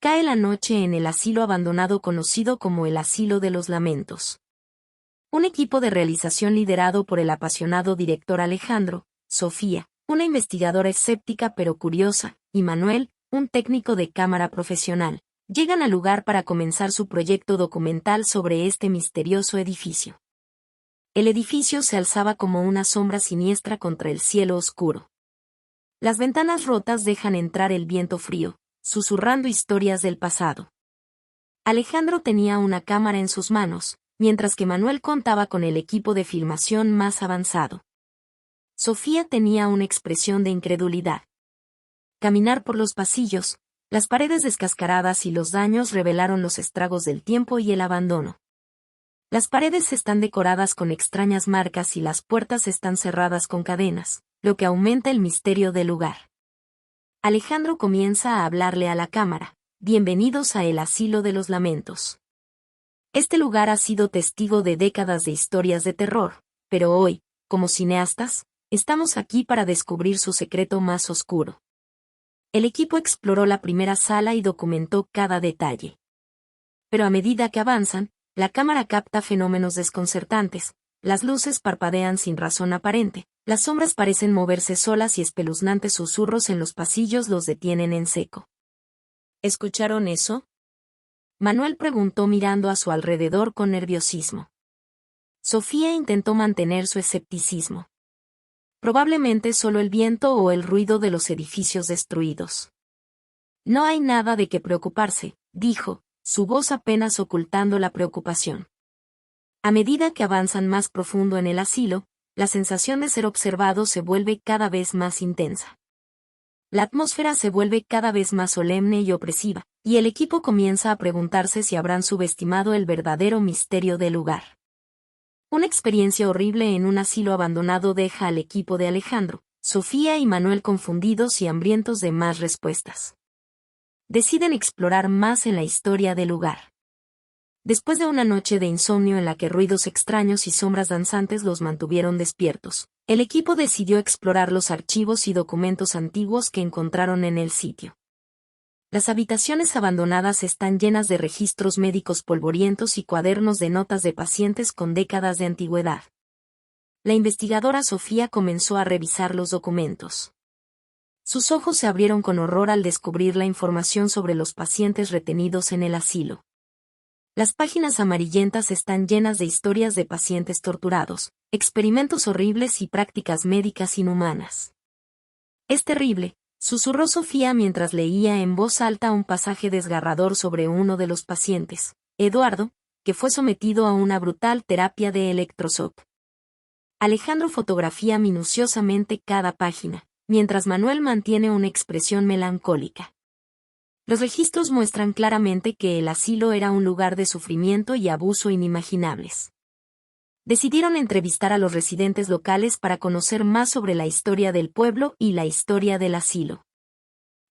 Cae la noche en el asilo abandonado conocido como el Asilo de los Lamentos. Un equipo de realización liderado por el apasionado director Alejandro, Sofía, una investigadora escéptica pero curiosa, y Manuel, un técnico de cámara profesional, llegan al lugar para comenzar su proyecto documental sobre este misterioso edificio. El edificio se alzaba como una sombra siniestra contra el cielo oscuro. Las ventanas rotas dejan entrar el viento frío, susurrando historias del pasado. Alejandro tenía una cámara en sus manos, mientras que Manuel contaba con el equipo de filmación más avanzado. Sofía tenía una expresión de incredulidad. Caminar por los pasillos, las paredes descascaradas y los daños revelaron los estragos del tiempo y el abandono. Las paredes están decoradas con extrañas marcas y las puertas están cerradas con cadenas, lo que aumenta el misterio del lugar. Alejandro comienza a hablarle a la cámara. Bienvenidos a el Asilo de los Lamentos. Este lugar ha sido testigo de décadas de historias de terror, pero hoy, como cineastas, estamos aquí para descubrir su secreto más oscuro. El equipo exploró la primera sala y documentó cada detalle. Pero a medida que avanzan, la cámara capta fenómenos desconcertantes, las luces parpadean sin razón aparente, las sombras parecen moverse solas y espeluznantes susurros en los pasillos los detienen en seco. ¿Escucharon eso?, Manuel preguntó mirando a su alrededor con nerviosismo. Sofía intentó mantener su escepticismo. Probablemente solo el viento o el ruido de los edificios destruidos. No hay nada de qué preocuparse, dijo, su voz apenas ocultando la preocupación. A medida que avanzan más profundo en el asilo, la sensación de ser observado se vuelve cada vez más intensa. La atmósfera se vuelve cada vez más solemne y opresiva, y el equipo comienza a preguntarse si habrán subestimado el verdadero misterio del lugar. Una experiencia horrible en un asilo abandonado deja al equipo de Alejandro, Sofía y Manuel confundidos y hambrientos de más respuestas. Deciden explorar más en la historia del lugar. Después de una noche de insomnio en la que ruidos extraños y sombras danzantes los mantuvieron despiertos, el equipo decidió explorar los archivos y documentos antiguos que encontraron en el sitio. Las habitaciones abandonadas están llenas de registros médicos polvorientos y cuadernos de notas de pacientes con décadas de antigüedad. La investigadora Sofía comenzó a revisar los documentos. Sus ojos se abrieron con horror al descubrir la información sobre los pacientes retenidos en el asilo. Las páginas amarillentas están llenas de historias de pacientes torturados, experimentos horribles y prácticas médicas inhumanas. Es terrible, susurró Sofía mientras leía en voz alta un pasaje desgarrador sobre uno de los pacientes, Eduardo, que fue sometido a una brutal terapia de electroshock. Alejandro fotografía minuciosamente cada página, mientras Manuel mantiene una expresión melancólica. Los registros muestran claramente que el asilo era un lugar de sufrimiento y abuso inimaginables. Decidieron entrevistar a los residentes locales para conocer más sobre la historia del pueblo y la historia del asilo.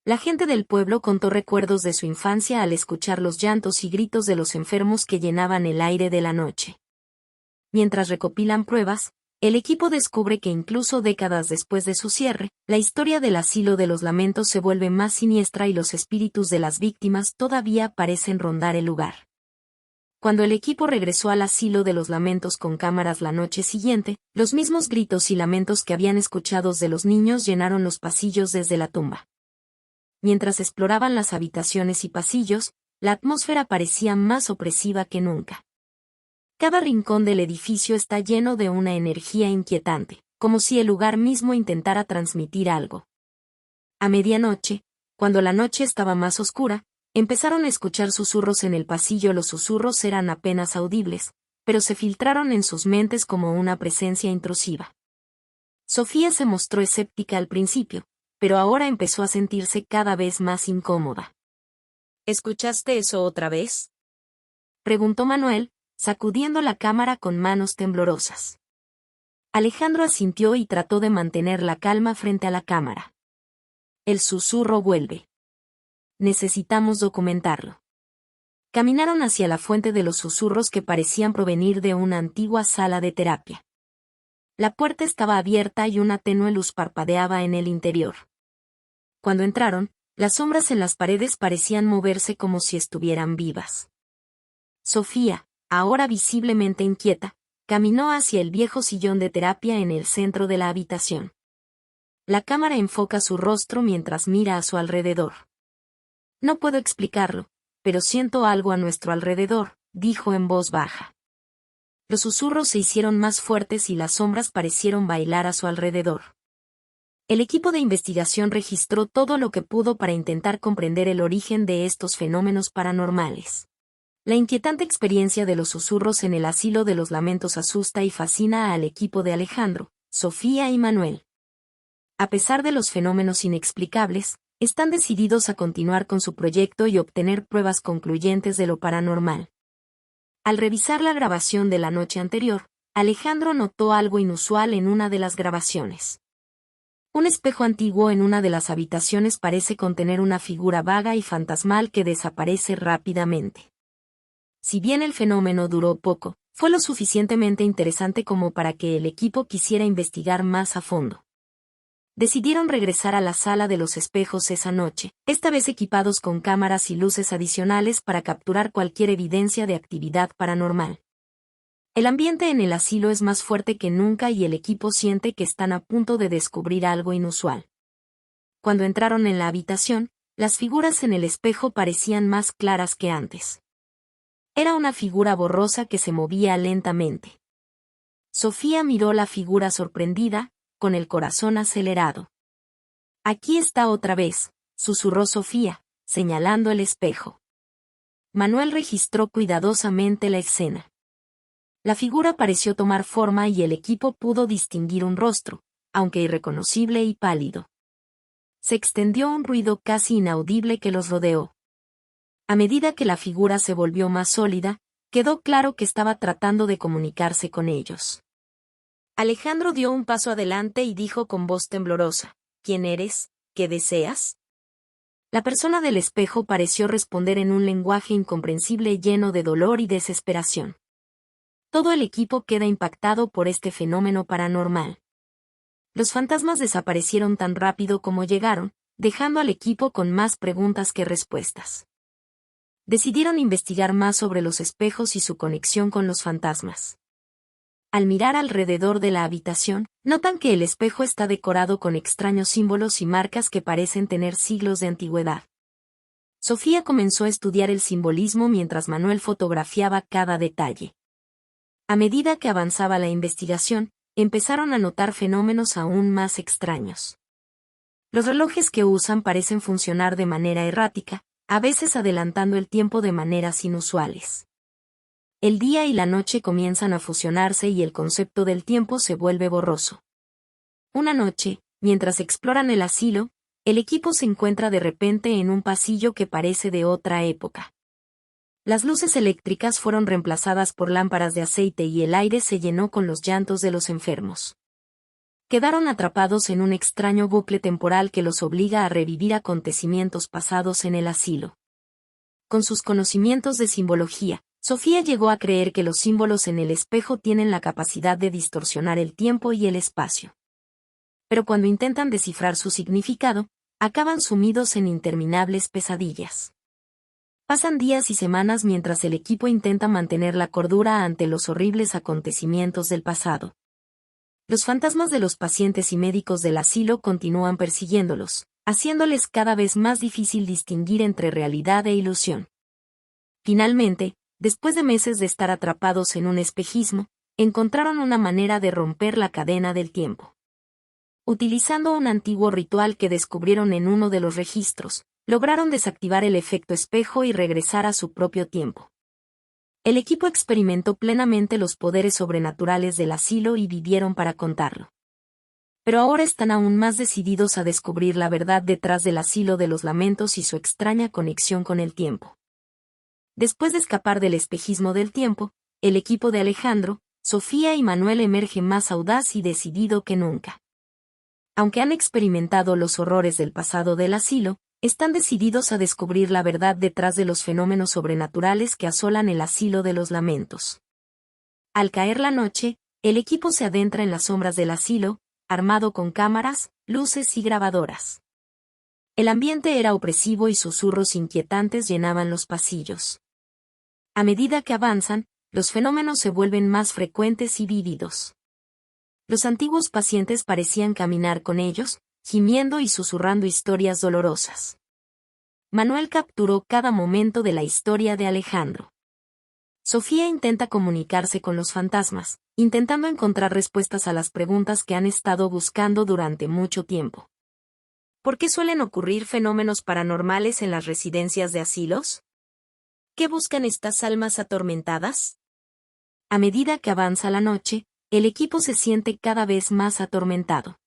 La gente del pueblo contó recuerdos de su infancia al escuchar los llantos y gritos de los enfermos que llenaban el aire de la noche. Mientras recopilan pruebas, el equipo descubre que incluso décadas después de su cierre, la historia del Asilo de los Lamentos se vuelve más siniestra y los espíritus de las víctimas todavía parecen rondar el lugar. Cuando el equipo regresó al Asilo de los Lamentos con cámaras la noche siguiente, los mismos gritos y lamentos que habían escuchado de los niños llenaron los pasillos desde la tumba. Mientras exploraban las habitaciones y pasillos, la atmósfera parecía más opresiva que nunca. Cada rincón del edificio está lleno de una energía inquietante, como si el lugar mismo intentara transmitir algo. A medianoche, cuando la noche estaba más oscura, empezaron a escuchar susurros en el pasillo. Los susurros eran apenas audibles, pero se filtraron en sus mentes como una presencia intrusiva. Sofía se mostró escéptica al principio, pero ahora empezó a sentirse cada vez más incómoda. ¿Escuchaste eso otra vez?, preguntó Manuel, sacudiendo la cámara con manos temblorosas. Alejandro asintió y trató de mantener la calma frente a la cámara. El susurro vuelve. Necesitamos documentarlo. Caminaron hacia la fuente de los susurros que parecían provenir de una antigua sala de terapia. La puerta estaba abierta y una tenue luz parpadeaba en el interior. Cuando entraron, Las sombras en las paredes parecían moverse como si estuvieran vivas. Sofía, ahora visiblemente inquieta, caminó hacia el viejo sillón de terapia en el centro de la habitación. La cámara enfoca su rostro mientras mira a su alrededor. No puedo explicarlo, pero siento algo a nuestro alrededor, dijo en voz baja. Los susurros se hicieron más fuertes y las sombras parecieron bailar a su alrededor. El equipo de investigación registró todo lo que pudo para intentar comprender el origen de estos fenómenos paranormales. La inquietante experiencia de los susurros en el asilo de los lamentos asusta y fascina al equipo de Alejandro, Sofía y Manuel. A pesar de los fenómenos inexplicables, están decididos a continuar con su proyecto y obtener pruebas concluyentes de lo paranormal. Al revisar la grabación de la noche anterior, Alejandro notó algo inusual en una de las grabaciones. Un espejo antiguo en una de las habitaciones parece contener una figura vaga y fantasmal que desaparece rápidamente. Si bien el fenómeno duró poco, fue lo suficientemente interesante como para que el equipo quisiera investigar más a fondo. Decidieron regresar a la sala de los espejos esa noche, esta vez equipados con cámaras y luces adicionales para capturar cualquier evidencia de actividad paranormal. El ambiente en el asilo es más fuerte que nunca y el equipo siente que están a punto de descubrir algo inusual. Cuando entraron en la habitación, las figuras en el espejo parecían más claras que antes. Era una figura borrosa que se movía lentamente. Sofía miró la figura sorprendida, con el corazón acelerado. «Aquí está otra vez», susurró Sofía, señalando el espejo. Manuel registró cuidadosamente la escena. La figura pareció tomar forma y el equipo pudo distinguir un rostro, aunque irreconocible y pálido. Se extendió un ruido casi inaudible que los rodeó. A medida que la figura se volvió más sólida, quedó claro que estaba tratando de comunicarse con ellos. Alejandro dio un paso adelante y dijo con voz temblorosa: «¿Quién eres? ¿Qué deseas?». La persona del espejo pareció responder en un lenguaje incomprensible lleno de dolor y desesperación. Todo el equipo queda impactado por este fenómeno paranormal. Los fantasmas desaparecieron tan rápido como llegaron, dejando al equipo con más preguntas que respuestas. Decidieron investigar más sobre los espejos y su conexión con los fantasmas. Al mirar alrededor de la habitación, notan que el espejo está decorado con extraños símbolos y marcas que parecen tener siglos de antigüedad. Sofía comenzó a estudiar el simbolismo mientras Manuel fotografiaba cada detalle. A medida que avanzaba la investigación, empezaron a notar fenómenos aún más extraños. Los relojes que usan parecen funcionar de manera errática, a veces adelantando el tiempo de maneras inusuales. El día y la noche comienzan a fusionarse y el concepto del tiempo se vuelve borroso. Una noche, mientras exploran el asilo, el equipo se encuentra de repente en un pasillo que parece de otra época. Las luces eléctricas fueron reemplazadas por lámparas de aceite y el aire se llenó con los llantos de los enfermos. Quedaron atrapados en un extraño bucle temporal que los obliga a revivir acontecimientos pasados en el asilo. Con sus conocimientos de simbología, Sofía llegó a creer que los símbolos en el espejo tienen la capacidad de distorsionar el tiempo y el espacio. Pero cuando intentan descifrar su significado, acaban sumidos en interminables pesadillas. Pasan días y semanas mientras el equipo intenta mantener la cordura ante los horribles acontecimientos del pasado. Los fantasmas de los pacientes y médicos del asilo continúan persiguiéndolos, haciéndoles cada vez más difícil distinguir entre realidad e ilusión. Finalmente, después de meses de estar atrapados en un espejismo, encontraron una manera de romper la cadena del tiempo. Utilizando un antiguo ritual que descubrieron en uno de los registros, lograron desactivar el efecto espejo y regresar a su propio tiempo. El equipo experimentó plenamente los poderes sobrenaturales del asilo y vivieron para contarlo. Pero ahora están aún más decididos a descubrir la verdad detrás del asilo de los lamentos y su extraña conexión con el tiempo. Después de escapar del espejismo del tiempo, el equipo de Alejandro, Sofía y Manuel emerge más audaz y decidido que nunca. Aunque han experimentado los horrores del pasado del asilo, están decididos a descubrir la verdad detrás de los fenómenos sobrenaturales que asolan el asilo de los lamentos. Al caer la noche, el equipo se adentra en las sombras del asilo, armado con cámaras, luces y grabadoras. El ambiente era opresivo y susurros inquietantes llenaban los pasillos. A medida que avanzan, los fenómenos se vuelven más frecuentes y vívidos. Los antiguos pacientes parecían caminar con ellos, gimiendo y susurrando historias dolorosas. Manuel capturó cada momento de la historia de Alejandro. Sofía intenta comunicarse con los fantasmas, intentando encontrar respuestas a las preguntas que han estado buscando durante mucho tiempo. ¿Por qué suelen ocurrir fenómenos paranormales en las residencias de asilos? ¿Qué buscan estas almas atormentadas? A medida que avanza la noche, el equipo se siente cada vez más atormentado.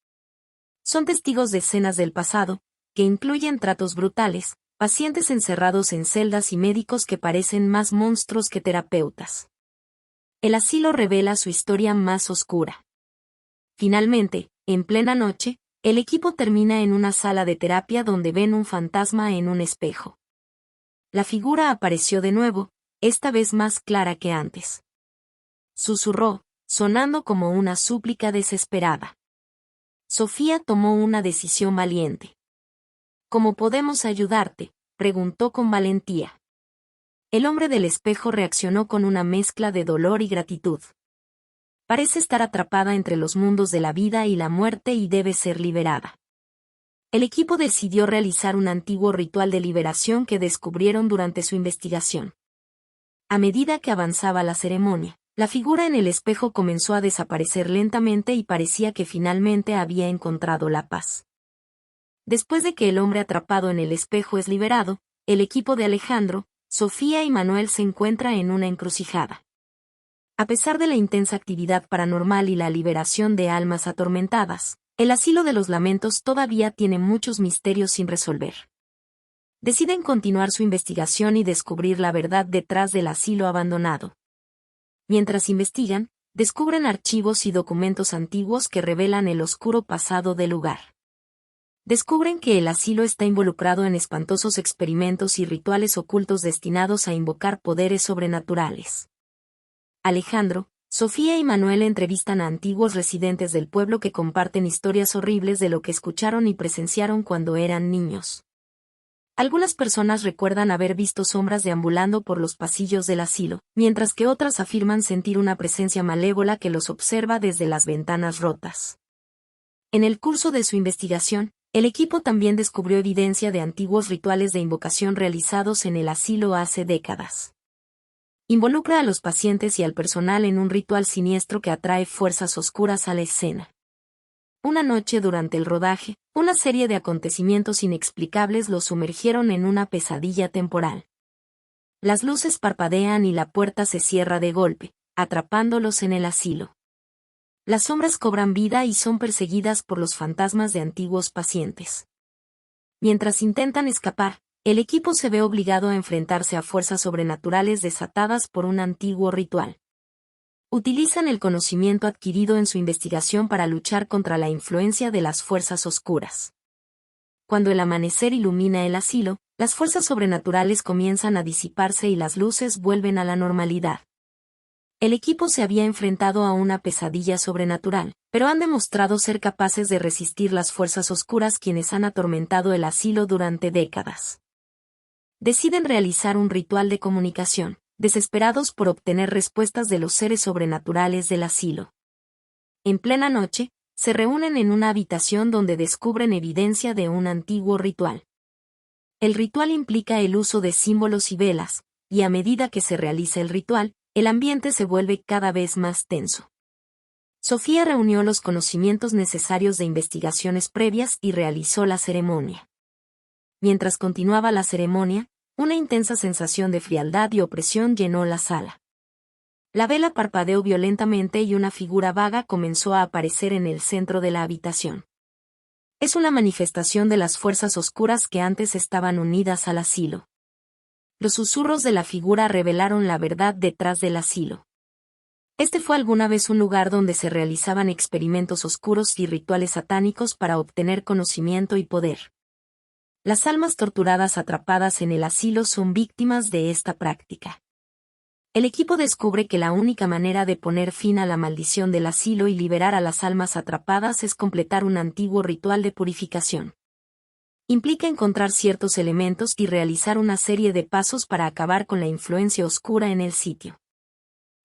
Son testigos de escenas del pasado, que incluyen tratos brutales, pacientes encerrados en celdas y médicos que parecen más monstruos que terapeutas. El asilo revela su historia más oscura. Finalmente, en plena noche, el equipo termina en una sala de terapia donde ven un fantasma en un espejo. La figura apareció de nuevo, esta vez más clara que antes. Susurró, sonando como una súplica desesperada. Sofía tomó una decisión valiente. ¿Cómo podemos ayudarte?, preguntó con valentía. El hombre del espejo reaccionó con una mezcla de dolor y gratitud. Parece estar atrapada entre los mundos de la vida y la muerte y debe ser liberada. El equipo decidió realizar un antiguo ritual de liberación que descubrieron durante su investigación. A medida que avanzaba la ceremonia, la figura en el espejo comenzó a desaparecer lentamente y parecía que finalmente había encontrado la paz. Después de que el hombre atrapado en el espejo es liberado, el equipo de Alejandro, Sofía y Manuel se encuentra en una encrucijada. A pesar de la intensa actividad paranormal y la liberación de almas atormentadas, el asilo de los lamentos todavía tiene muchos misterios sin resolver. Deciden continuar su investigación y descubrir la verdad detrás del asilo abandonado. Mientras investigan, descubren archivos y documentos antiguos que revelan el oscuro pasado del lugar. Descubren que el asilo está involucrado en espantosos experimentos y rituales ocultos destinados a invocar poderes sobrenaturales. Alejandro, Sofía y Manuel entrevistan a antiguos residentes del pueblo que comparten historias horribles de lo que escucharon y presenciaron cuando eran niños. Algunas personas recuerdan haber visto sombras deambulando por los pasillos del asilo, mientras que otras afirman sentir una presencia malévola que los observa desde las ventanas rotas. En el curso de su investigación, el equipo también descubrió evidencia de antiguos rituales de invocación realizados en el asilo hace décadas. Involucra a los pacientes y al personal en un ritual siniestro que atrae fuerzas oscuras a la escena. Una noche durante el rodaje, una serie de acontecimientos inexplicables los sumergieron en una pesadilla temporal. Las luces parpadean y la puerta se cierra de golpe, atrapándolos en el asilo. Las sombras cobran vida y son perseguidas por los fantasmas de antiguos pacientes. Mientras intentan escapar, el equipo se ve obligado a enfrentarse a fuerzas sobrenaturales desatadas por un antiguo ritual. Utilizan el conocimiento adquirido en su investigación para luchar contra la influencia de las fuerzas oscuras. Cuando el amanecer ilumina el asilo, las fuerzas sobrenaturales comienzan a disiparse y las luces vuelven a la normalidad. El equipo se había enfrentado a una pesadilla sobrenatural, pero han demostrado ser capaces de resistir las fuerzas oscuras quienes han atormentado el asilo durante décadas. Deciden realizar un ritual de comunicación, desesperados por obtener respuestas de los seres sobrenaturales del asilo. En plena noche, se reúnen en una habitación donde descubren evidencia de un antiguo ritual. El ritual implica el uso de símbolos y velas, y a medida que se realiza el ritual, el ambiente se vuelve cada vez más tenso. Sofía reunió los conocimientos necesarios de investigaciones previas y realizó la ceremonia. Mientras continuaba la ceremonia, una intensa sensación de frialdad y opresión llenó la sala. La vela parpadeó violentamente y una figura vaga comenzó a aparecer en el centro de la habitación. Es una manifestación de las fuerzas oscuras que antes estaban unidas al asilo. Los susurros de la figura revelaron la verdad detrás del asilo. Este fue alguna vez un lugar donde se realizaban experimentos oscuros y rituales satánicos para obtener conocimiento y poder. Las almas torturadas atrapadas en el asilo son víctimas de esta práctica. El equipo descubre que la única manera de poner fin a la maldición del asilo y liberar a las almas atrapadas es completar un antiguo ritual de purificación. Implica encontrar ciertos elementos y realizar una serie de pasos para acabar con la influencia oscura en el sitio.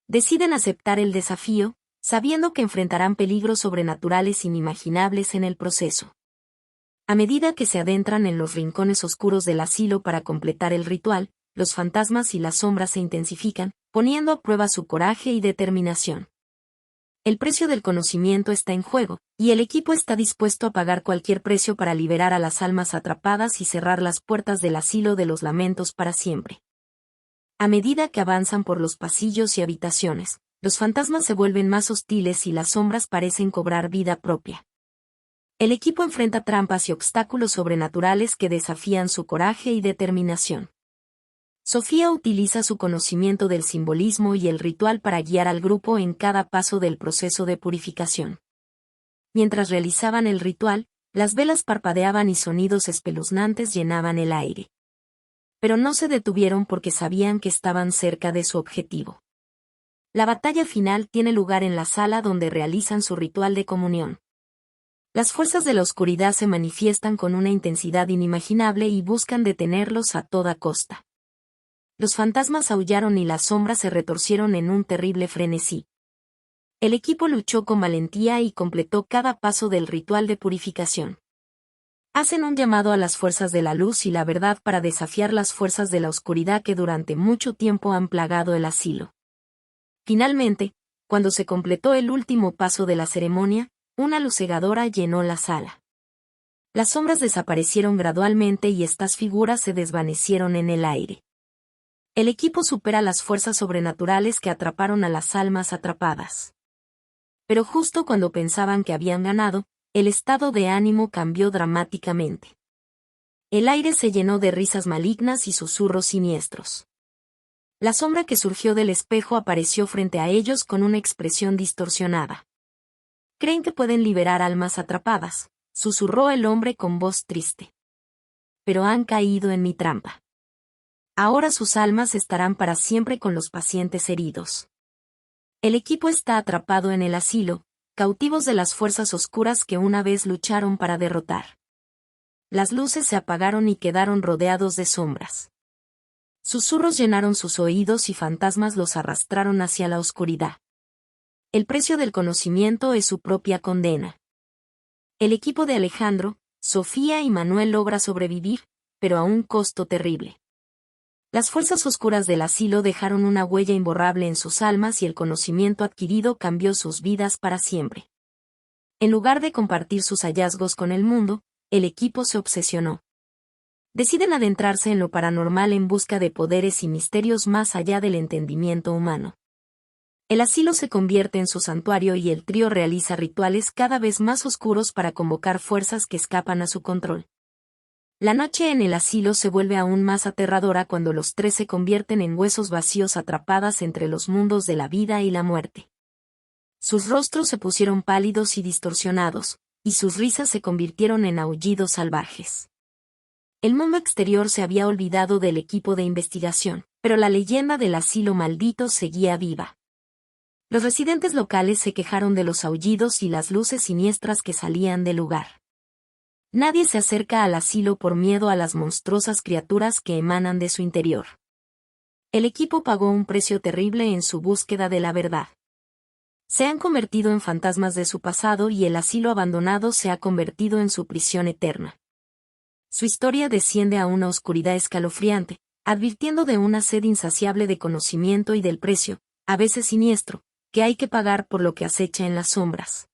Deciden aceptar el desafío, sabiendo que enfrentarán peligros sobrenaturales inimaginables en el proceso. A medida que se adentran en los rincones oscuros del asilo para completar el ritual, los fantasmas y las sombras se intensifican, poniendo a prueba su coraje y determinación. El precio del conocimiento está en juego, y el equipo está dispuesto a pagar cualquier precio para liberar a las almas atrapadas y cerrar las puertas del asilo de los lamentos para siempre. A medida que avanzan por los pasillos y habitaciones, los fantasmas se vuelven más hostiles y las sombras parecen cobrar vida propia. El equipo enfrenta trampas y obstáculos sobrenaturales que desafían su coraje y determinación. Sofía utiliza su conocimiento del simbolismo y el ritual para guiar al grupo en cada paso del proceso de purificación. Mientras realizaban el ritual, las velas parpadeaban y sonidos espeluznantes llenaban el aire. Pero no se detuvieron porque sabían que estaban cerca de su objetivo. La batalla final tiene lugar en la sala donde realizan su ritual de comunión. Las fuerzas de la oscuridad se manifiestan con una intensidad inimaginable y buscan detenerlos a toda costa. Los fantasmas aullaron y las sombras se retorcieron en un terrible frenesí. El equipo luchó con valentía y completó cada paso del ritual de purificación. Hacen un llamado a las fuerzas de la luz y la verdad para desafiar las fuerzas de la oscuridad que durante mucho tiempo han plagado el asilo. Finalmente, cuando se completó el último paso de la ceremonia, una luz cegadora llenó la sala. Las sombras desaparecieron gradualmente y estas figuras se desvanecieron en el aire. El equipo supera las fuerzas sobrenaturales que atraparon a las almas atrapadas. Pero justo cuando pensaban que habían ganado, el estado de ánimo cambió dramáticamente. El aire se llenó de risas malignas y susurros siniestros. La sombra que surgió del espejo apareció frente a ellos con una expresión distorsionada. «Creen que pueden liberar almas atrapadas», susurró el hombre con voz triste. «Pero han caído en mi trampa. Ahora sus almas estarán para siempre con los pacientes heridos». El equipo está atrapado en el asilo, cautivos de las fuerzas oscuras que una vez lucharon para derrotar. Las luces se apagaron y quedaron rodeados de sombras. Susurros llenaron sus oídos y fantasmas los arrastraron hacia la oscuridad. El precio del conocimiento es su propia condena. El equipo de Alejandro, Sofía y Manuel logra sobrevivir, pero a un costo terrible. Las fuerzas oscuras del asilo dejaron una huella imborrable en sus almas y el conocimiento adquirido cambió sus vidas para siempre. En lugar de compartir sus hallazgos con el mundo, el equipo se obsesionó. Deciden adentrarse en lo paranormal en busca de poderes y misterios más allá del entendimiento humano. El asilo se convierte en su santuario y el trío realiza rituales cada vez más oscuros para convocar fuerzas que escapan a su control. La noche en el asilo se vuelve aún más aterradora cuando los tres se convierten en huesos vacíos atrapadas entre los mundos de la vida y la muerte. Sus rostros se pusieron pálidos y distorsionados, y sus risas se convirtieron en aullidos salvajes. El mundo exterior se había olvidado del equipo de investigación, pero la leyenda del asilo maldito seguía viva. Los residentes locales se quejaron de los aullidos y las luces siniestras que salían del lugar. Nadie se acerca al asilo por miedo a las monstruosas criaturas que emanan de su interior. El equipo pagó un precio terrible en su búsqueda de la verdad. Se han convertido en fantasmas de su pasado y el asilo abandonado se ha convertido en su prisión eterna. Su historia desciende a una oscuridad escalofriante, advirtiendo de una sed insaciable de conocimiento y del precio, a veces siniestro, que hay que pagar por lo que acecha en las sombras.